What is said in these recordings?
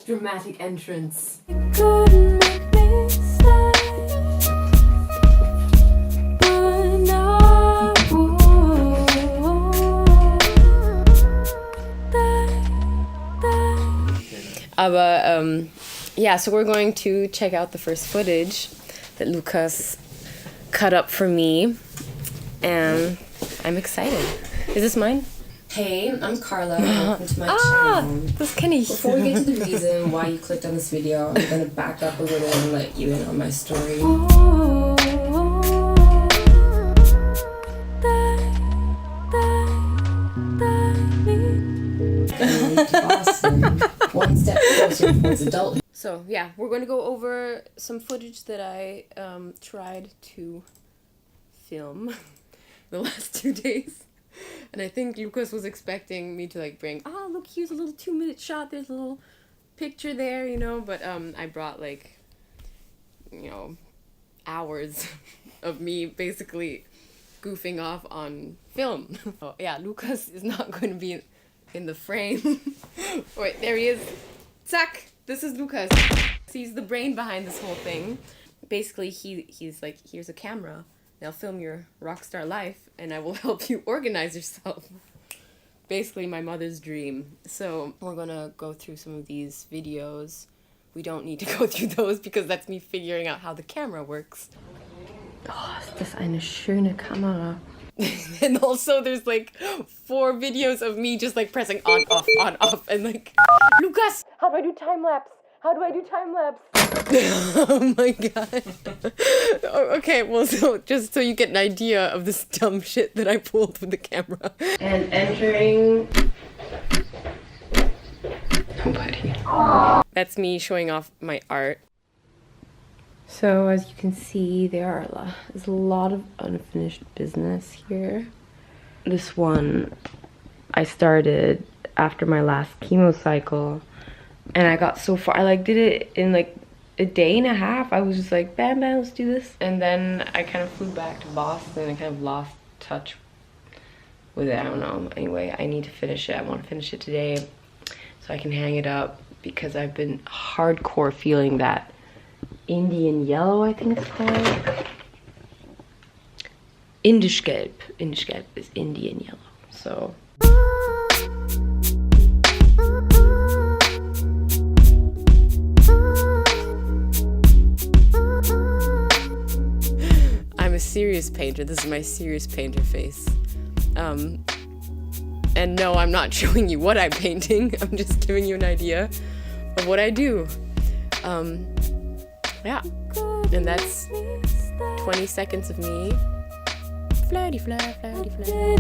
Dramatic entrance. Aber yeah, so we're going to check out the first footage that Lukas cut up for me, and I'm excited. Is this mine? Hey, I'm Carla, and welcome to my channel. Das kenne ich. Before we get to the reason why you clicked on this video, I'm going to back up a little and let you in on my story. Boston, one step closer towards adulthood. So yeah, we're going to go over some footage that I tried to film the last 2 days. And I think Lucas was expecting me to like bring, oh look, here's a little 2-minute shot, there's a little picture there, you know, but I brought like, you know, hours of me basically goofing off on film. Oh yeah, Lucas is not going to be in the frame. Wait, there he is. Zack! This is Lucas. He's the brain behind this whole thing. Basically, he's like, here's a camera. Now film your rock star life, and I will help you organize yourself. Basically, my mother's dream. So we're gonna go through some of these videos. We don't need to go through those because that's me figuring out how the camera works. Oh, ist das eine schöne Kamera. And also there's like 4 videos of me just like pressing on, off, and like, Lucas, how do I do time lapse? How do I do time lapse? Oh my god. Okay, well, so just so you get an idea of this dumb shit that I pulled with the camera. And entering. Nobody. That's me showing off my art. So as you can see, there's a lot of unfinished business here. This one I started after my last chemo cycle, and I got so far. I like did it in like a day and a half. I was just like, bam, bam, let's do this. And then I kind of flew back to Boston and kind of lost touch with it. I don't know. Anyway, I need to finish it. I want to finish it today so I can hang it up, because I've been hardcore feeling that Indian yellow, I think it's called. Indischgelb. Indischgelb is Indian yellow. So I'm a serious painter. This is my serious painter face. And no, I'm not showing you what I'm painting. I'm just giving you an idea of what I do. Yeah, and that's 20 seconds of me. Flirty, flirty, flirty, flirty.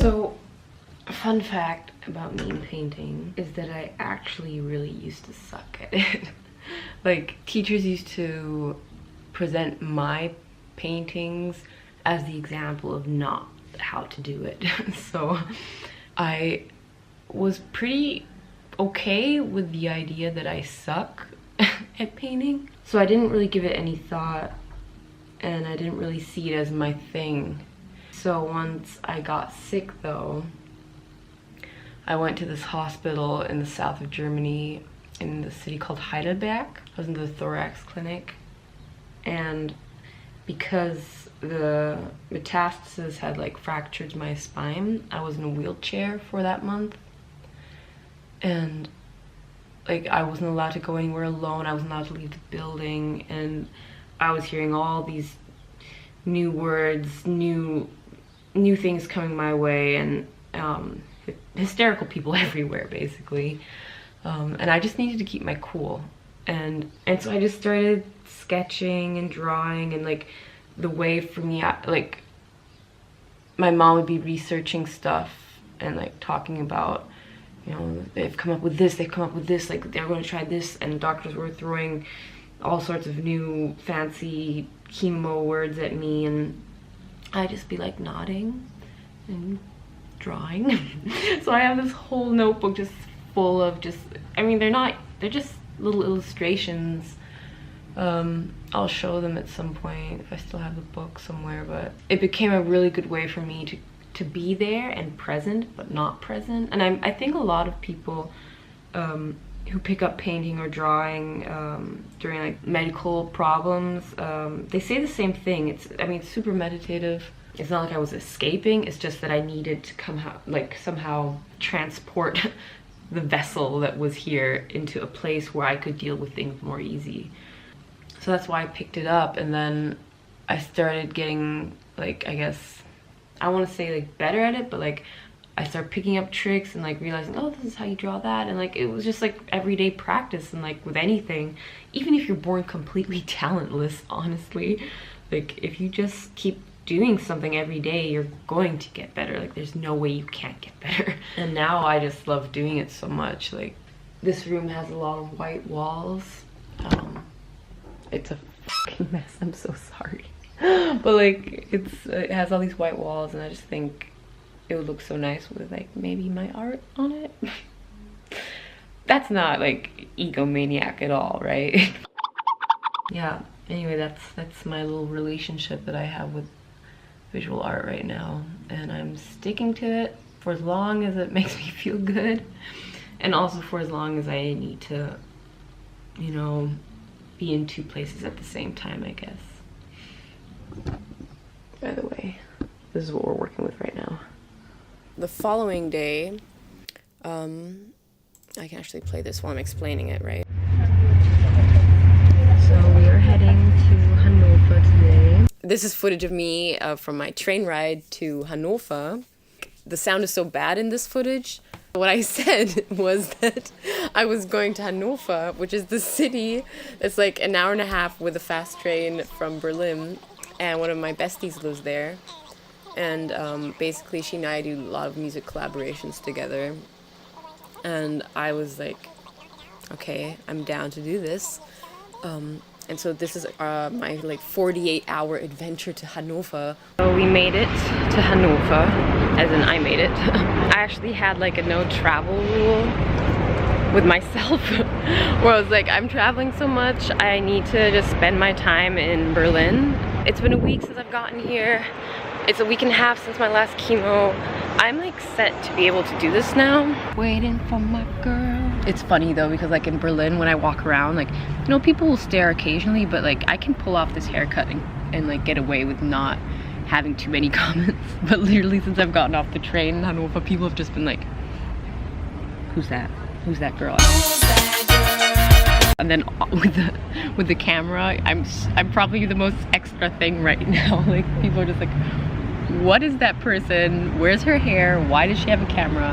So, a fun fact about me painting is that I actually really used to suck at it. Like, teachers used to present my paintings as the example of not how to do it. So, I was pretty okay with the idea that I suck at painting. So I didn't really give it any thought, and I didn't really see it as my thing. So once I got sick though, I went to this hospital in the south of Germany in the city called Heidelberg. I was in the thorax clinic, and because the metastasis had like fractured my spine, I was in a wheelchair for that month. And like, I wasn't allowed to go anywhere alone. I wasn't allowed to leave the building, and I was hearing all these new words, new things coming my way, and hysterical people everywhere basically. And I just needed to keep my cool, and so I just started sketching and drawing, and like the way for me, like my mom would be researching stuff and like talking about, you know, they've come up with this, like they're going to try this, and doctors were throwing all sorts of new fancy chemo words at me, and I'd just be like nodding and drawing. So I have this whole notebook just full of just, I mean, they're just little illustrations. I'll show them at some point if I still have the book somewhere, but it became a really good way for me to be there and present, but not present. And I think a lot of people who pick up painting or drawing during like medical problems, they say the same thing. It's super meditative. It's not like I was escaping, it's just that I needed to somehow transport the vessel that was here into a place where I could deal with things more easy. So that's why I picked it up, and then I started getting, like, I guess, I want to say like better at it, but like I started picking up tricks and like realizing, oh, this is how you draw that, and like it was just like everyday practice. And like with anything, even if you're born completely talentless, honestly, like if you just keep doing something every day, you're going to get better. Like there's no way you can't get better. And now I just love doing it so much. Like this room has a lot of white walls. It's a fucking mess, I'm so sorry. But like it has all these white walls, and I just think it would look so nice with like maybe my art on it. That's not like egomaniac at all, right? Yeah, anyway, that's my little relationship that I have with visual art right now, and I'm sticking to it for as long as it makes me feel good, and also for as long as I need to, you know, be in two places at the same time, I guess. By the way, this is what we're working with right now. The following day, I can actually play this while I'm explaining it, right? So we are heading to Hannover today. This is footage of me from my train ride to Hannover. The sound is so bad in this footage. What I said was that I was going to Hannover, which is the city that's like an hour and a half with a fast train from Berlin, and one of my besties lives there. And basically she and I do a lot of music collaborations together. And I was like, okay, I'm down to do this. And so this is my like 48-hour adventure to Hannover. So we made it to Hannover, as in I made it. I actually had like a no travel rule with myself where I was like, I'm traveling so much, I need to just spend my time in Berlin. It's been a week since I've gotten here. It's a week and a half since my last chemo. I'm like set to be able to do this now. Waiting for my girl. It's funny though, because like in Berlin when I walk around, like, you know, people will stare occasionally, but like I can pull off this haircut and like get away with not having too many comments. But literally since I've gotten off the train in Hannover, people have just been like, who's that? Who's that girl? And then with the camera, I'm probably the most extra thing right now. Like people are just like, what is that person? Where's her hair? Why does she have a camera?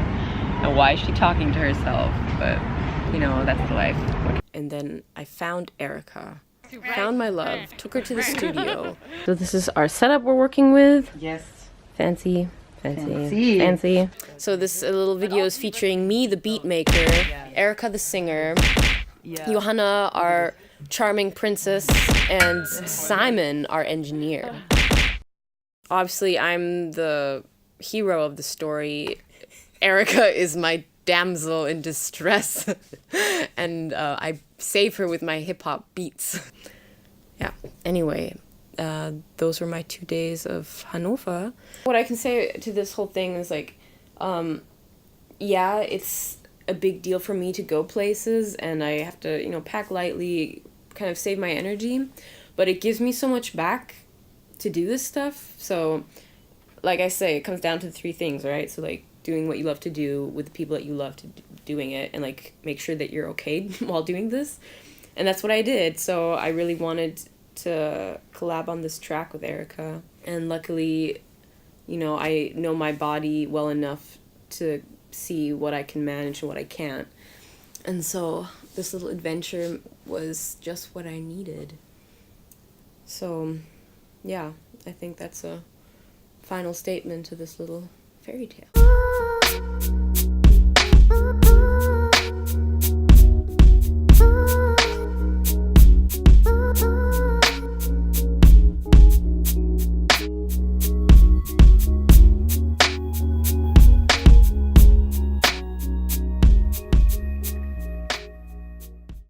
And why is she talking to herself? But you know, that's the life. And then I found Erica. Found my love, took her to the studio. So this is our setup we're working with. Yes. Fancy. So this little video is featuring me, the beat maker, Erica, the singer, Johanna, our charming princess, and Simon, our engineer. Obviously, I'm the hero of the story. Erica is my damsel in distress, and I save her with my hip-hop beats. Yeah, anyway, those were my 2 days of Hannover. What I can say to this whole thing is like, yeah, it's a big deal for me to go places, and I have to, you know, pack lightly, kind of save my energy, but it gives me so much back to do this stuff. So like I say, it comes down to 3 things, right? So like doing what you love to do with the people that you love to doing it, and like make sure that you're okay while doing this. And that's what I did. So I really wanted to collab on this track with Erica, and luckily, you know, I know my body well enough to see what I can manage and what I can't. And so this little adventure was just what I needed. So yeah, I think that's a final statement to this little fairy tale.